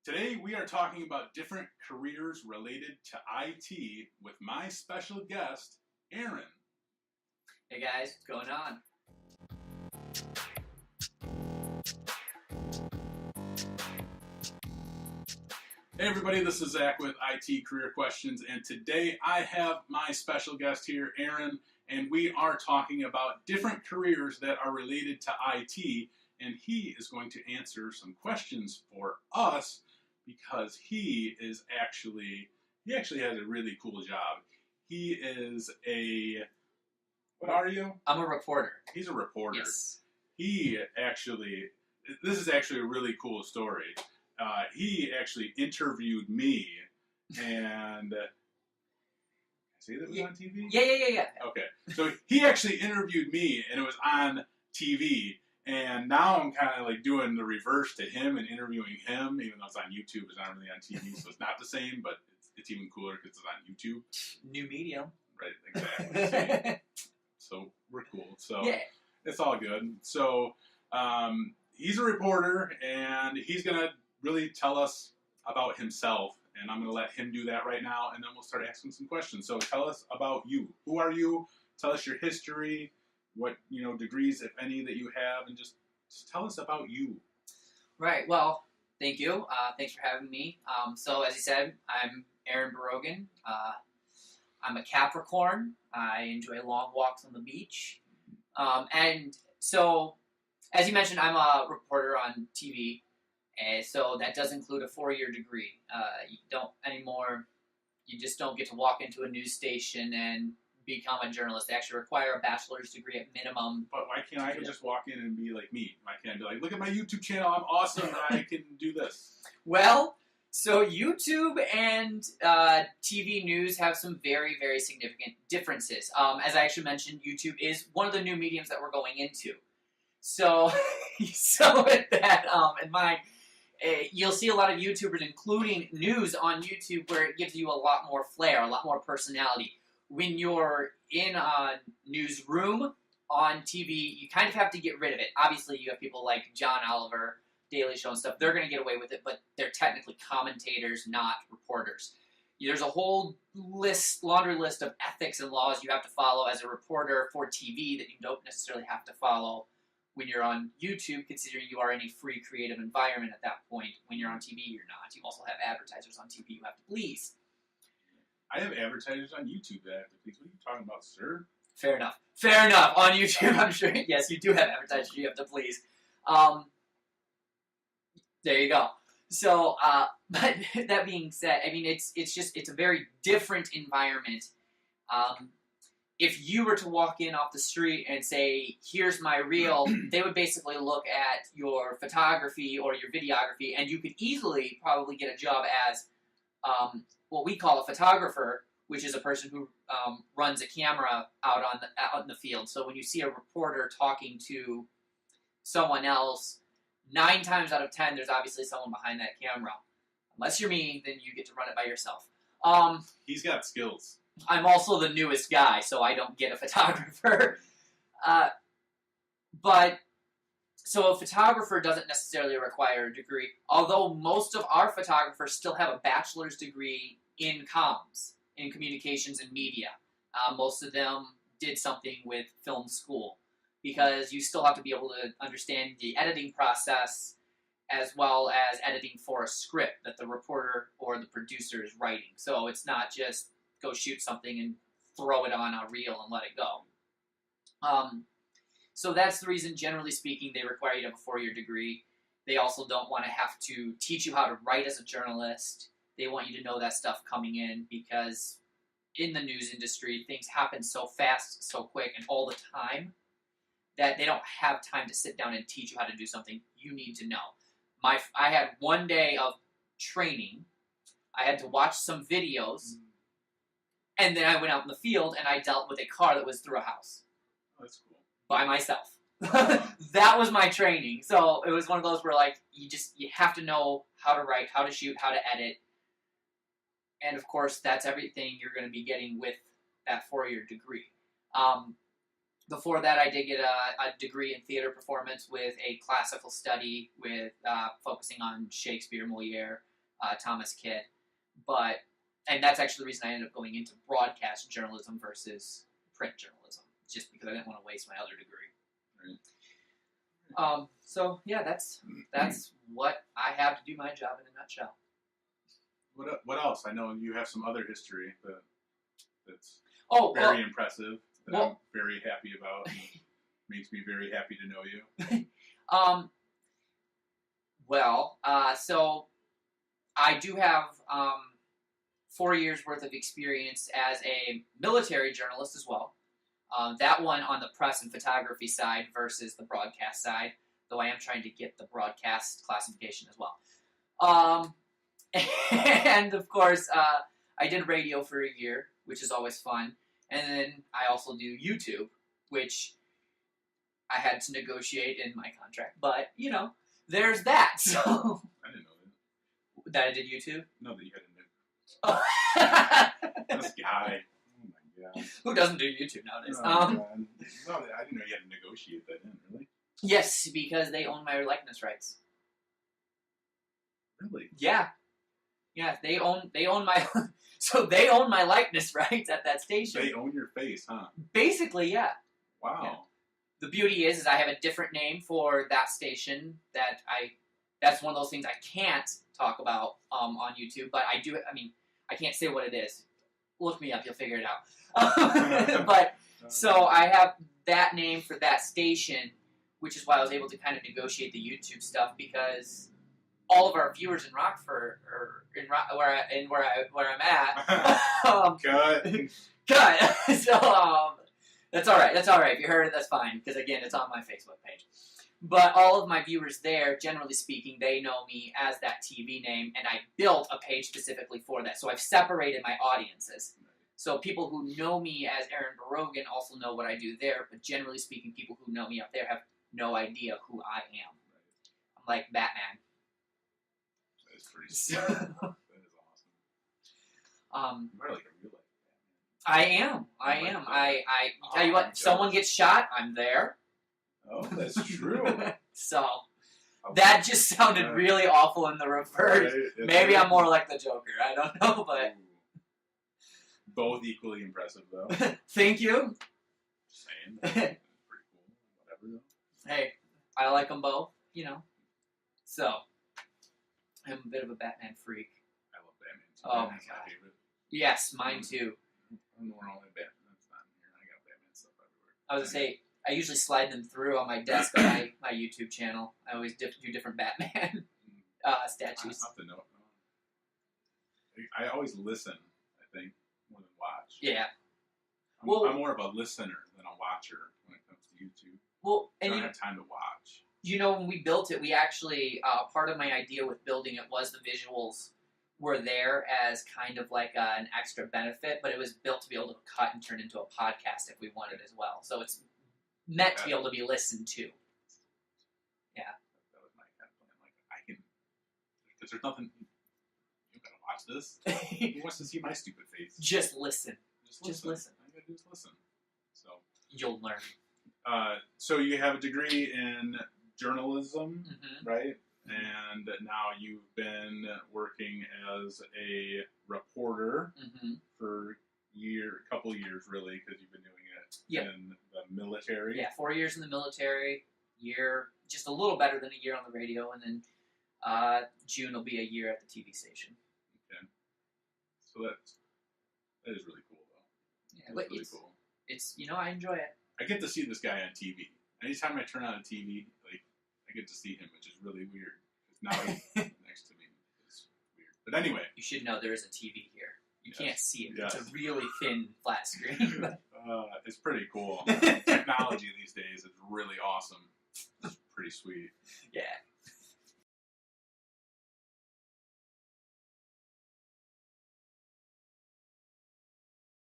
Today we are talking about different careers related to IT with my special guest, Aaron. Hey guys, what's going on? Hey everybody, this is Zach with IT Career Questions, and today I have my special guest here, Aaron, and we are talking about different careers that are related to IT, and he is going to answer some questions for us because he actually has a really cool job. He is what are you? I'm a reporter. He's a reporter. Yes. This is actually a really cool story. He actually interviewed me, and say that was on TV? Yeah. Okay, so he actually interviewed me, and it was on TV. And now I'm kind of like doing the reverse to him and interviewing him, even though it's on YouTube. It's not really on TV, so it's not the same, but it's even cooler because it's on YouTube. New medium. Right, exactly. So we're cool. So yeah. It's all good. So he's a reporter, and he's going to really tell us about himself, and I'm going to let him do that right now, and then we'll start asking some questions. So tell us about you. Who are you? Tell us your history, what degrees, if any, that you have, and just tell us about you. Right. Well, thank you. Thanks for having me. So as you said, I'm Aaron Barogan. I'm a Capricorn. I enjoy long walks on the beach. And so, as you mentioned, I'm a reporter on TV. So that does include a 4-year degree. You just don't get to walk into a news station and become a journalist. They actually require a bachelor's degree at minimum. But why can't I just walk in and be like me? Why can't I be like, look at my YouTube channel, I'm awesome, I can do this? Well, so YouTube and TV news have some very, very significant differences. As I actually mentioned, YouTube is one of the new mediums that we're going into. So with that in mind, you'll see a lot of YouTubers including news on YouTube where it gives you a lot more flair, a lot more personality. When you're in a newsroom on TV, you kind of have to get rid of it. Obviously, you have people like John Oliver, Daily Show and stuff. They're going to get away with it, but they're technically commentators, not reporters. There's a whole laundry list of ethics and laws you have to follow as a reporter for TV that you don't necessarily have to follow when you're on YouTube, considering you are in a free creative environment at that point. When you're on TV, you're not. You also have advertisers on TV you have to please. I have advertisers on YouTube that I have to please. What are you talking about, sir? Fair enough. On YouTube, I'm sure, yes, you do have advertisers you have to please. There you go. So, but that being said, I mean, it's a very different environment. If you were to walk in off the street and say, here's my reel, they would basically look at your photography or your videography, and you could easily probably get a job as what we call a photographer, which is a person who runs a camera out in the field. So when you see a reporter talking to someone else, 9 times out of 10, there's obviously someone behind that camera. Unless you're me, then you get to run it by yourself. He's got skills. I'm also the newest guy, so I don't get a photographer. So a photographer doesn't necessarily require a degree, although most of our photographers still have a bachelor's degree in comms, in communications and media. Most of them did something with film school, because you still have to be able to understand the editing process as well as editing for a script that the reporter or the producer is writing. So it's not just go shoot something and throw it on a reel and let it go. So that's the reason, generally speaking, they require you to have a 4-year degree. They also don't want to have to teach you how to write as a journalist. They want you to know that stuff coming in, because in the news industry, things happen so fast, so quick, and all the time that they don't have time to sit down and teach you how to do something you need to know. I had 1 day of training. I had to watch some videos, and then I went out in the field and I dealt with a car that was through a house. Oh, that's cool. By myself. That was my training. So it was one of those where, like, you have to know how to write, how to shoot, how to edit. And of course, that's everything you're going to be getting with that 4-year degree. Before that, I did get a degree in theater performance with a classical study with focusing on Shakespeare, Moliere, Thomas Kidd. And that's actually the reason I ended up going into broadcast journalism versus print journalism, just because I didn't want to waste my other degree. Right. So yeah, that's what I have to do my job in a nutshell. What else? I know you have some other history that's Oh, very impressive that well- I'm very happy about. And makes me very happy to know you. So I do have 4 years worth of experience as a military journalist as well. That one on the press and photography side versus the broadcast side, though I am trying to get the broadcast classification as well. And of course, I did radio for a year, which is always fun. And then I also do YouTube, which I had to negotiate in my contract. But, there's that. So I didn't know that. that I did YouTube. No, that you had Oh. this guy. Oh my god. Who doesn't do YouTube nowadays? Oh, God. No, I didn't know you had to negotiate that in. Really? Yes, because they own my likeness rights. Really? Yeah, they own my so they own my likeness rights at that station. They own your face, huh? Basically, yeah. Wow. Yeah. The beauty is I have a different name for that station that's one of those things I can't talk about on YouTube, but I do. I mean, I can't say what it is. Look me up, you'll figure it out. But so I have that name for that station, which is why I was able to kind of negotiate the YouTube stuff, because all of our viewers in Rockford, or where I'm at, Good. cut. So that's all right. That's all right. If you heard it, that's fine, because again, it's on my Facebook page. But all of my viewers there, generally speaking, they know me as that TV name, and I built a page specifically for that. So I've separated my audiences. So people who know me as Aaron Barogan also know what I do there, but generally speaking, people who know me up there have no idea who I am. I'm like Batman. That is pretty sweet. That is awesome. You're like a real life Batman. I am. I tell you I'm what, jealous. if someone gets shot, I'm there. Oh, that's true. So that just sounded really awful in the reverse. Maybe I'm more like the Joker. I don't know, but both equally impressive, though. thank you. Just saying. Pretty cool. Whatever, though. Hey, I like them both, So, I'm a bit of a Batman freak. I love Batman. Too. Oh, my Batman's God. favorite. Yes, mine too. I'm the one only Batman. That's not in here. I got Batman stuff everywhere. I was going to say, I usually slide them through on my desk on my YouTube channel. I always do different Batman statues. I'll have to know. I always listen, I think, more than watch. Yeah. I'm more of a listener than a watcher when it comes to YouTube. Well, I and don't have time to watch. when we built it, we actually, part of my idea with building it was the visuals were there as kind of like an extra benefit, but it was built to be able to cut and turn into a podcast if we wanted as well. So it's meant to be able to be listened to. Yeah. That was my kind of plan. Like, I can, because there's nothing, you gotta watch this. Who wants to see my stupid face? Just listen. Just listen. I gotta just listen. So. You'll learn. So you have a degree in journalism, Mm-hmm. right? And now you've been working as a reporter Mm-hmm. for couple years, really, because you've been doing it Yep. in the military. Yeah, 4 years in the military, just a little better than a year on the radio, and then June will be a year at the TV station. Okay. So that is really cool, though. Yeah, That's but really it's cool. I enjoy it. I get to see this guy on TV. Anytime I turn on a TV, like, I get to see him, which is really weird. Because now he's next to me. It's weird. But anyway. You should know there is a TV here. You Yes. can't see it. Yes. It's a really thin flat screen. It's pretty cool. Technology these days is really awesome. It's pretty sweet. Yeah.